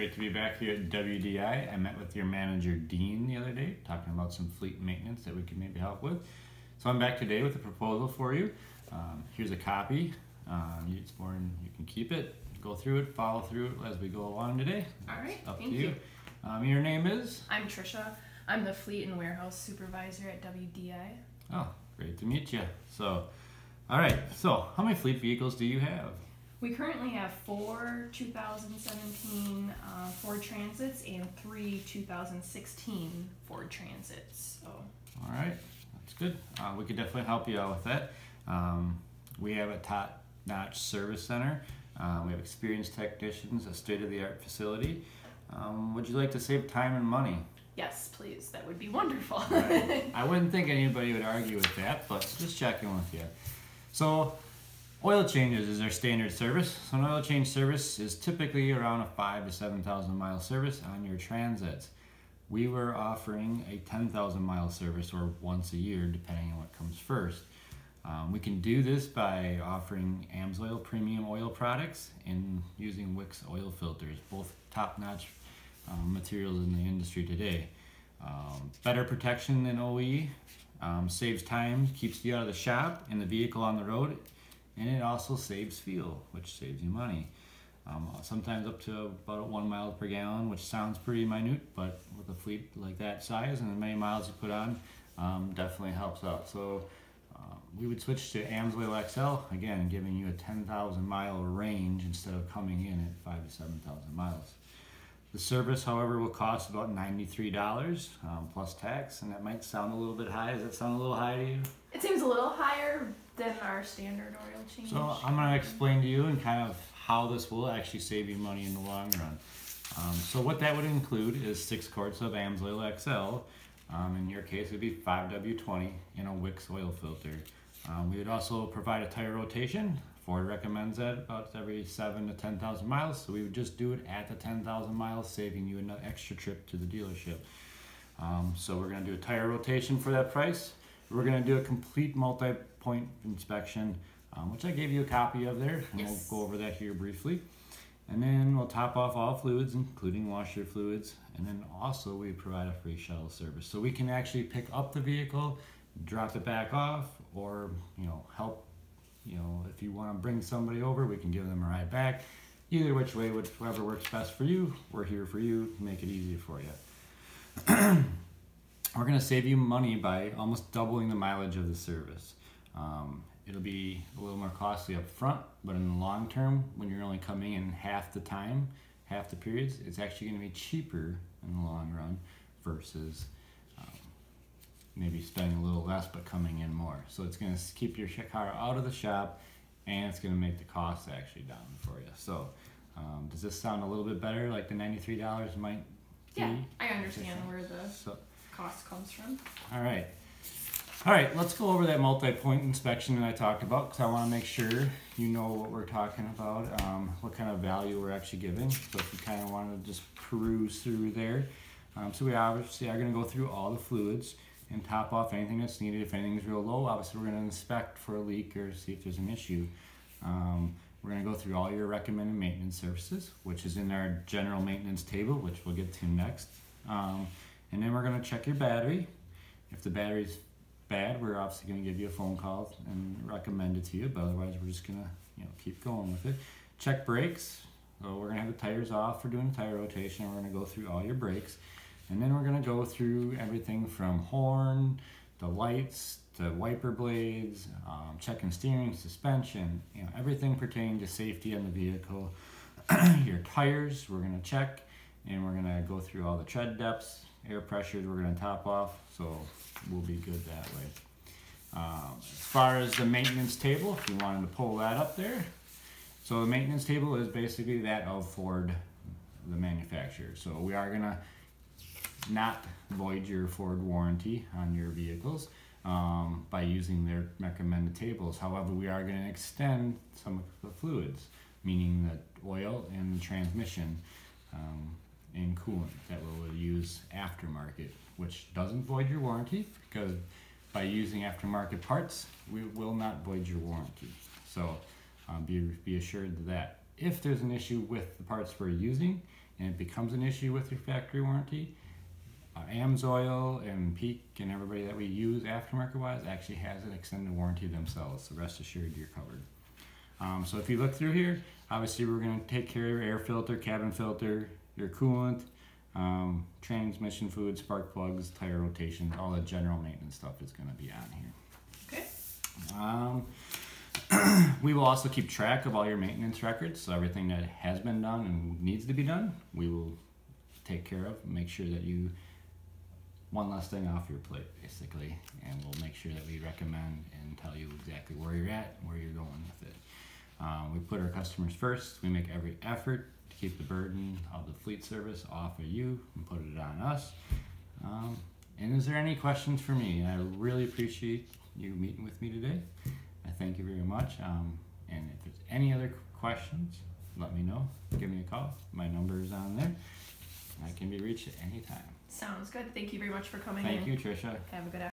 great to be back here at WDI. I met with your manager Dean the other day, talking about some fleet maintenance that we could maybe help with. So I'm back today with a proposal for you. Here's a copy. It's more than you can keep it. Go through it, follow through it as we go along today. All right, Up thank to you. Your name is? I'm Trisha. I'm the Fleet and Warehouse Supervisor at WDI. Oh, great to meet you. So, all right. So, how many fleet vehicles do you have? We currently have 4 2017 Ford Transits and 3 2016 Ford Transits. So. All right, that's good. We could definitely help you out with that. We have a top-notch service center. We have experienced technicians, a state-of-the-art facility. Would you like to save time and money? Yes, please. That would be wonderful. Right. I wouldn't think anybody would argue with that, but just checking with you. So, oil changes is our standard service. So an oil change service is typically around a 5,000 to 7,000 mile service on your Transits. We were offering a 10,000 mile service, or once a year, depending on what comes first. We can do this by offering AMSOIL premium oil products and using Wix oil filters, both top-notch materials in the industry today. Better protection than OE, saves time, keeps you out of the shop and the vehicle on the road, and it also saves fuel, which saves you money. Sometimes up to about 1 mile per gallon, which sounds pretty minute, but with a fleet like that size and the many miles you put on, definitely helps out. So we would switch to AMSOIL XL, again, giving you a 10,000 mile range instead of coming in at 5,000 to 7,000 miles. The service, however, will cost about $93 plus tax, and that might sound a little bit high. Does that sound a little high to you? It seems a little higher than our standard oil change. So I'm going to explain to you and kind of how this will actually save you money in the long run. So what that would include is 6 quarts of AMSOIL XL. In your case, it would be 5W20 in a Wix oil filter. We would also provide a tire rotation. Ford recommends that about every 7,000 to 10,000 miles, so we would just do it at the 10,000 miles, saving you an extra trip to the dealership. So we're going to do a tire rotation for that price. We're going to do a complete multi-point inspection, which I gave you a copy of there, and Yes. we'll go over that here briefly. And then we'll top off all fluids, including washer fluids, and then also we provide a free shuttle service. So we can actually pick up the vehicle, drop it back off, or help. If you want to bring somebody over, we can give them a ride back. Either which way, whatever works best for you, we're here for you to make it easy for you. We're going to save you money by almost doubling the mileage of the service. It'll be a little more costly up front, but in the long term, when you're only coming in half the time, half the periods, it's actually going to be cheaper in the long run versus maybe spending a little less but coming in more. So it's going to keep your car out of the shop, and it's going to make the cost actually down for you. So does this sound a little bit better, like the $93 might be? Yeah, I understand where the cost comes from. All right, let's go over that multi-point inspection that I talked about, because I want to make sure you know what we're talking about, what kind of value we're actually giving. So if you kind of want to just peruse through there. So we obviously are going to go through all the fluids and top off anything that's needed. If anything's real low, obviously we're going to inspect for a leak or see if there's an issue. We're going to go through all your recommended maintenance services, which is in our general maintenance table, which we'll get to next. And then we're going to check your battery. If the battery's bad, we're obviously going to give you a phone call and recommend it to you, but otherwise we're just going to keep going with it. Check brakes. So we're going to have the tires off for doing a tire rotation. We're going to go through all your brakes. And then we're going to go through everything from horn, the lights, to wiper blades, checking steering, suspension, everything pertaining to safety in the vehicle. Your tires, we're going to check, and we're going to go through all the tread depths, air pressures, we're going to top off, so we'll be good that way. As far as the maintenance table, if you wanted to pull that up there. So the maintenance table is basically that of Ford, the manufacturer. So we are going to not void your Ford warranty on your vehicles by using their recommended tables. However, we are going to extend some of the fluids, meaning the oil and the transmission and coolant that we'll use aftermarket, which doesn't void your warranty, because by using aftermarket parts, we will not void your warranty. So be assured of that. If there's an issue with the parts we're using, and it becomes an issue with your factory warranty, Amsoil and Peak and everybody that we use aftermarket wise actually has an extended warranty themselves, so rest assured you're covered. So if you look through here, obviously we're going to take care of your air filter, cabin filter, your coolant, transmission fluid, spark plugs, tire rotation, all the general maintenance stuff is going to be on here. Okay. We will also keep track of all your maintenance records, so everything that has been done and needs to be done, we will take care of, make sure that you, one less thing off your plate basically, and we'll make sure that we recommend and tell you exactly where you're at, where you're going with it. We put our customers first. We make every effort to keep the burden of the fleet service off of you and put it on us. And is there any questions for me? I really appreciate you meeting with me today. I thank you very much. And if there's any other questions, let me know. Give me a call. My number is on there. I can be reached at any time. Sounds good. Thank you very much for coming Thank in. you, Tricia. Have a good afternoon.